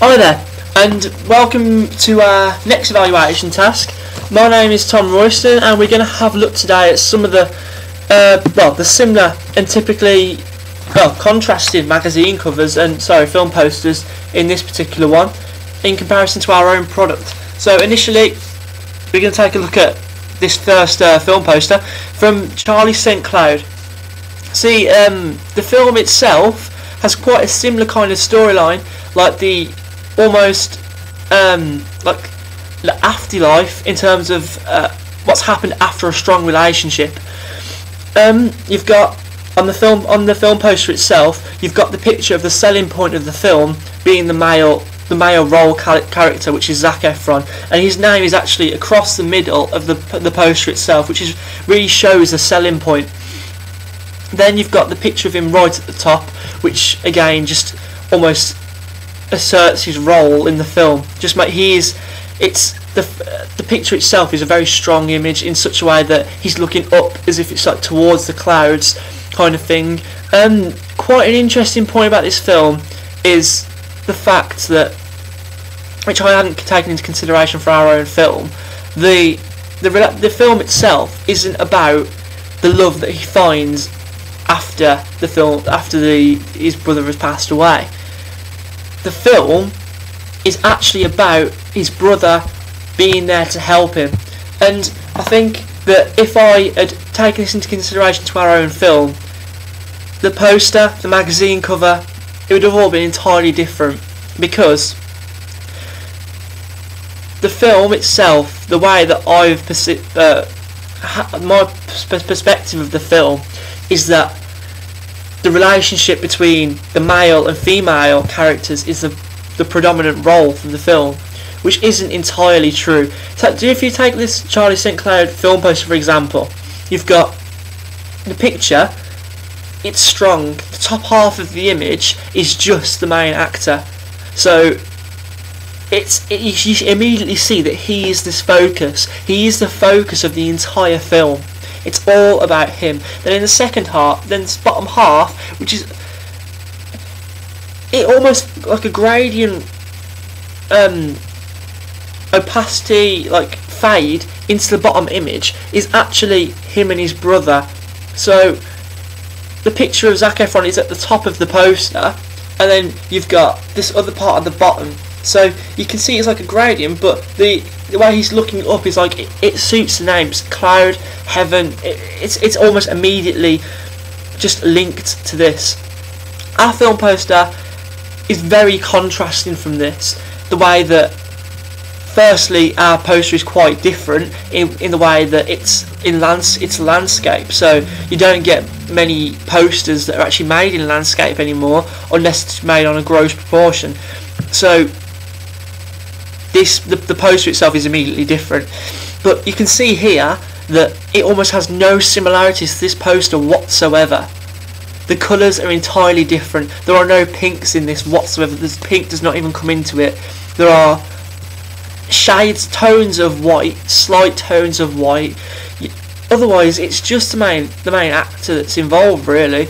Hi there, and welcome to our next evaluation task. My name is Tom Royston, and we're going to have a look today at some of the similar and typically contrasted magazine covers and film posters in this particular one, in comparison to our own product. So initially, we're going to take a look at this first film poster from Charlie St. Cloud. See, the film itself has quite a similar kind of storyline, like the almost like the afterlife in terms of what's happened after a strong relationship. You've got on the film poster itself, you've got the picture of the selling point of the film being the male role character, which is Zac Efron, and his name is actually across the middle of the poster itself, which really shows the selling point. Then you've got the picture of him right at the top, which again just almost asserts his role in the film. The picture itself is a very strong image in such a way that he's looking up as if it's like towards the clouds kind of thing. Quite an interesting point about this film is the fact that, which I hadn't taken into consideration for our own film, the film itself isn't about the love that he finds after the film, his brother has passed away. The film is actually about his brother being there to help him, and I think that if I had taken this into consideration to our own film, the poster, the magazine cover, it would have all been entirely different, because the film itself, the way that I've my perspective of the film is that the relationship between the male and female characters is the predominant role for the film, which isn't entirely true. So if you take this Charlie St. Cloud film poster for example, you've got the picture, it's strong, the top half of the image is just the main actor, so you immediately see that he is this focus, he is the focus of the entire film. It's all about him. Then in the second half, then this bottom half, which is it almost like a gradient opacity, like fade into the bottom image, is actually him and his brother. So the picture of Zac Efron is at the top of the poster, and then you've got this other part at the bottom. So you can see it's like a gradient, but the way he's looking up is like it suits the names cloud, heaven. It's almost immediately just linked to this. Our film poster is very contrasting from this. The way that, firstly, our poster is quite different in the way that it's landscape. So you don't get many posters that are actually made in landscape anymore, unless it's made on a gross proportion. So the poster itself is immediately different, but you can see here that it almost has no similarities to this poster whatsoever. The colours are entirely different. There are no pinks in this whatsoever. This pink does not even come into it. There are shades, tones of white, slight tones of white. Otherwise, it's just the main actor that's involved, really.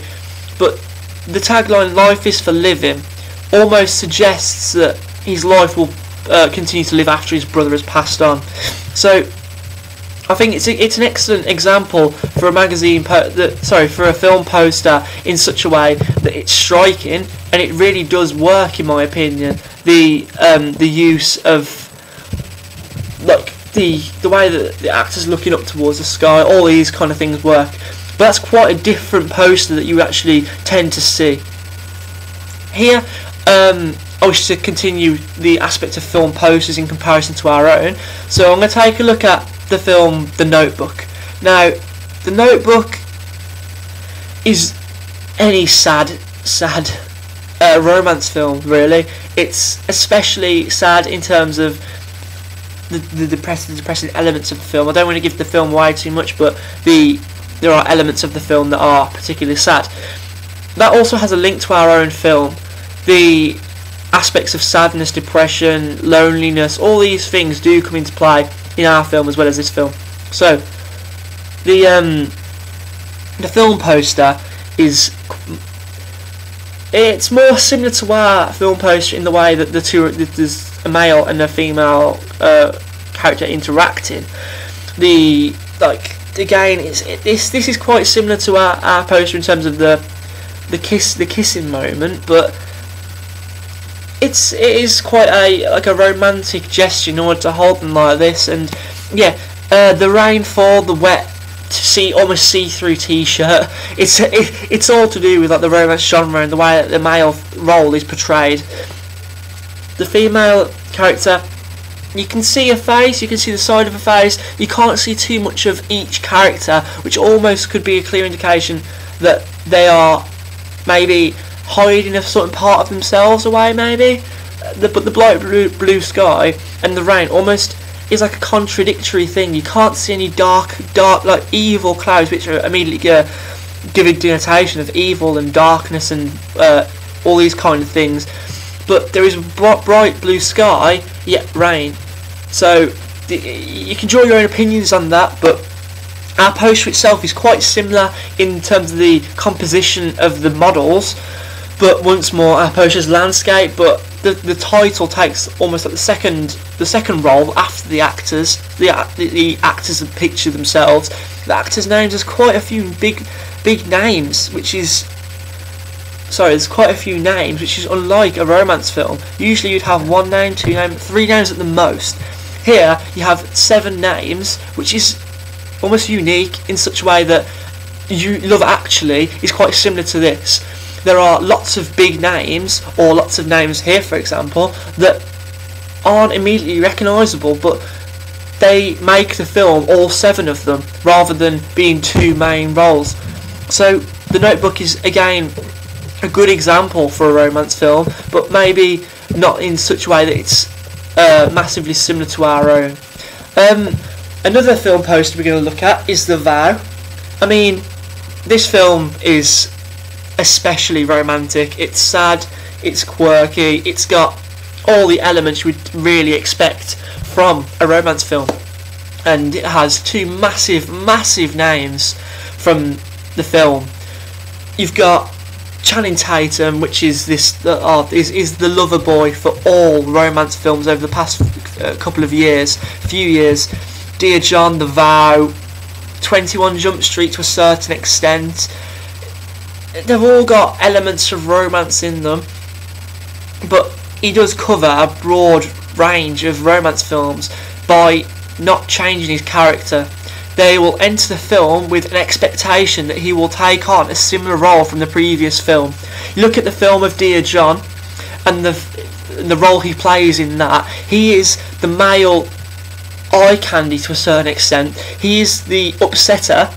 But the tagline "Life is for living" almost suggests that his life will continue to live after his brother has passed on. So I think it's an excellent example for a magazine for a film poster in such a way that it's striking, and it really does work in my opinion. The use of like the way that the actor's looking up towards the sky, all these kind of things work. But that's quite a different poster that you actually tend to see. Here, I wish to continue the aspect of film posters in comparison to our own. So I'm going to take a look at the film The Notebook. Now, The Notebook is any sad romance film, really. It's especially sad in terms of the depressing elements of the film. I don't want to give the film away too much, but there are elements of the film that are particularly sad. That also has a link to our own film. The aspects of sadness, depression, loneliness, all these things do come into play in our film as well as this film. So the film poster is it's more similar to our film poster in the way that there's a male and a female character interacting. This is quite similar to our poster in terms of the kissing moment, but it is quite a romantic gesture in order to hold them like this. And yeah, the rainfall, the wet, almost see-through t-shirt. It's all to do with like the romance genre and the way that the male role is portrayed. The female character, you can see a face, you can see the side of a face, you can't see too much of each character, which almost could be a clear indication that they are maybe hiding a certain part of themselves away, maybe. But the bright blue sky and the rain almost is like a contradictory thing. You can't see any dark like evil clouds, which are immediately giving denotation of evil and darkness and all these kind of things. But there is a bright blue sky, yet rain. So you can draw your own opinions on that, but our poster itself is quite similar in terms of the composition of the models. But once more, our poster is landscape, but the title takes almost like the second role after the actors. The actors of the picture themselves. The actors' names, there's quite a few big names, there's quite a few names, which is unlike a romance film. Usually you'd have one name, two names, three names at the most. Here you have 7 names, which is almost unique in such a way that Love Actually is quite similar to this. There are lots of big names, or lots of names here, for example, that aren't immediately recognisable, but they make the film all 7 of them, rather than being 2 main roles. So The Notebook is, again, a good example for a romance film, but maybe not in such a way that it's massively similar to our own. Another film poster we're going to look at is The Vow. I mean, this film is especially romantic. It's sad, it's quirky, it's got all the elements you would really expect from a romance film, and it has 2 massive names from the film. You've got Channing Tatum, which is is the lover boy for all romance films over the past few years. Dear John, The Vow, 21 Jump Street to a certain extent. They've all got elements of romance in them, but he does cover a broad range of romance films by not changing his character. They will enter the film with an expectation that he will take on a similar role from the previous film. You look at the film of Dear John and the role he plays in that. He is the male eye candy to a certain extent. He is the upsetter,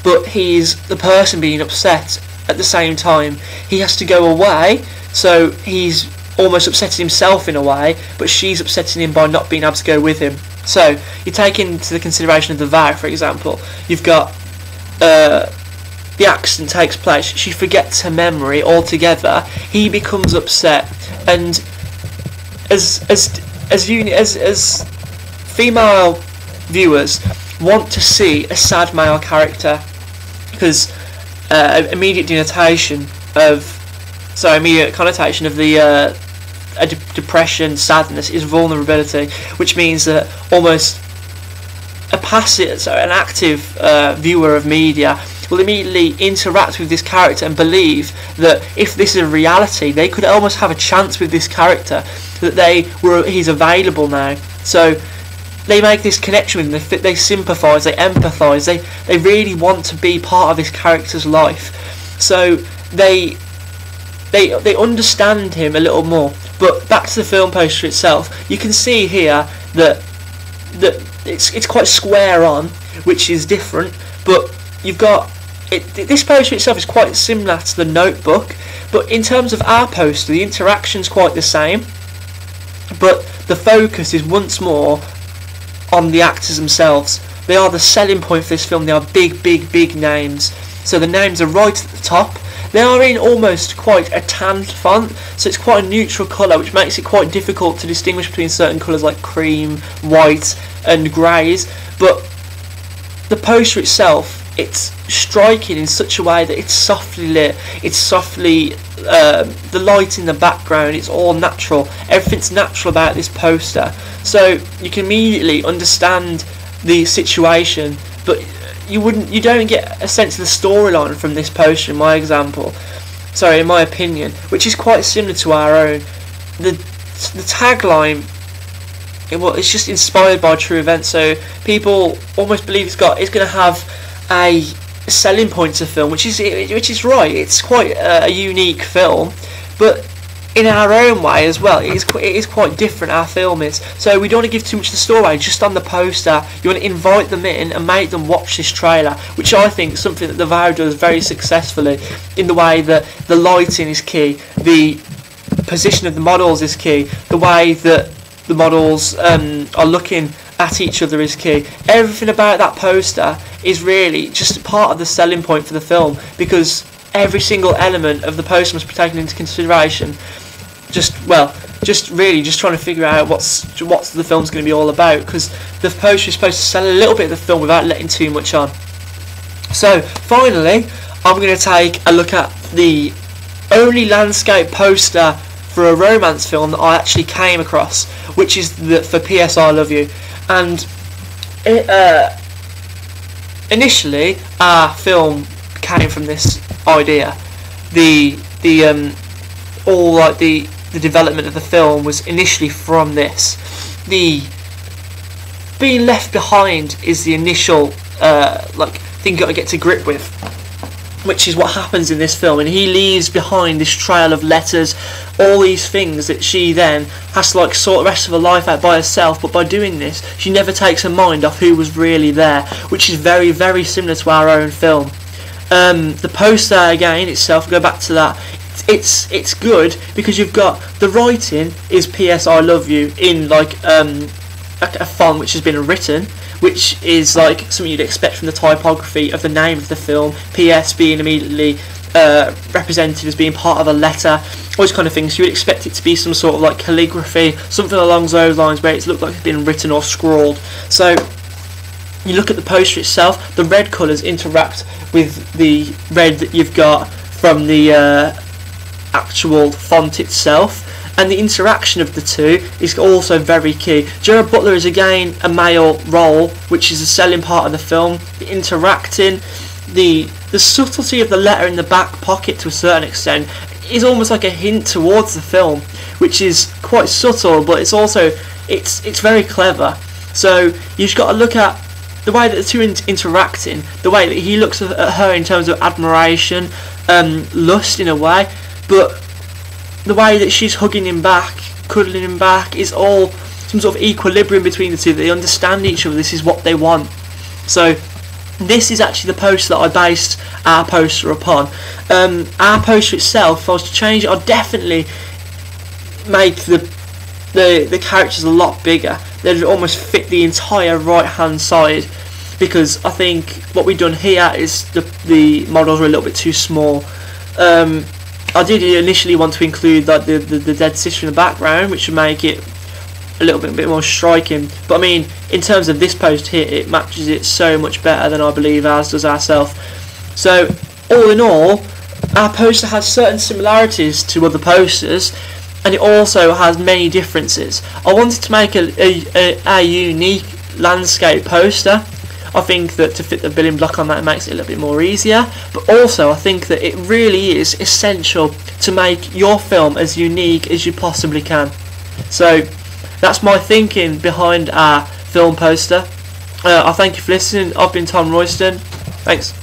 but he's the person being upset at the same time. He has to go away, so he's almost upsetting himself in a way, but she's upsetting him by not being able to go with him. So you take into the consideration of The Vow, for example. You've got the accident takes place, she forgets her memory altogether, he becomes upset, and as female viewers want to see a sad male character, because immediate connotation of the depression, sadness is vulnerability, which means that almost an active viewer of media will immediately interact with this character and believe that if this is a reality, they could almost have a chance with this character, that he's available now. So they make this connection with him, they sympathise, they empathise, they really want to be part of this character's life. So they understand him a little more. But back to the film poster itself, you can see here that it's quite square on, which is different. But you've got this poster itself is quite similar to The Notebook, but in terms of our poster, the interaction's quite the same. But the focus is once more on the actors themselves. They are the selling point for this film. They are big names. So the names are right at the top. They are in almost quite a tanned font, so it's quite a neutral colour, which makes it quite difficult to distinguish between certain colours like cream, white and greys. But the poster itself it's striking in such a way that it's softly lit, it's softly, the light in the background, it's all natural, everything's natural about this poster, so you can immediately understand the situation, but you don't get a sense of the storyline from this poster in my opinion, which is quite similar to our own. The tagline, it's just inspired by true events, so people almost believe it's going to have a selling point to film, which is right. It's quite a unique film, but in our own way as well, it is quite different. Our film is, so we don't want to give too much of the story. Just on the poster, you want to invite them in and make them watch this trailer, which I think is something that The Vow does very successfully, in the way that the lighting is key, the position of the models is key, the way that the models are looking at each other is key. Everything about that poster is really just part of the selling point for the film, because every single element of the poster must be taken into consideration. Just trying to figure out what's the film's going to be all about, because the poster is supposed to sell a little bit of the film without letting too much on. So finally, I'm going to take a look at the only landscape poster for a romance film that I actually came across, which is for P.S. I Love You. And initially our film came from this idea. The development of the film was initially from this. The being left behind is the initial thing you got to get to grip with, which is what happens in this film, and he leaves behind this trail of letters, all these things that she then has to sort the rest of her life out by herself. But by doing this, she never takes her mind off who was really there, which is very, very similar to our own film. The poster again itself, go back to that, it's good because you've got the writing is P.S. I Love You in a font which has been written, which is something you'd expect from the typography of the name of the film, P.S. being immediately represented as being part of a letter, all these kind of things. So you would expect it to be some sort of calligraphy, something along those lines, where it's looked like it's been written or scrawled. So you look at the poster itself, the red colours interact with the red that you've got from the actual font itself, and the interaction of the two is also very key. Gerard Butler is again a male role, which is a selling part of the film. The interacting, the subtlety of the letter in the back pocket to a certain extent is almost like a hint towards the film, which is quite subtle, but it's also it's very clever. So you've just got to look at the way that the two interacting, the way that he looks at her in terms of admiration, lust in a way, but the way that she's hugging him back, cuddling him back, is all some sort of equilibrium between the two. They understand each other. This is what they want. So this is actually the poster that I based our poster upon. Our poster itself, if I was to change it, I'd definitely make the characters a lot bigger. They'd almost fit the entire right hand side, because I think what we've done here is the models are a little bit too small. I did initially want to include the dead sister in the background, which would make it a little bit more striking, but I mean, in terms of this post here, it matches it so much better than I believe ours does ourselves. So all in all, our poster has certain similarities to other posters, and it also has many differences. I wanted to make a unique landscape poster. I think that to fit the building block on that, it makes it a little bit more easier, but also I think that it really is essential to make your film as unique as you possibly can. So that's my thinking behind our film poster. I thank you for listening. I've been Tom Royston. Thanks.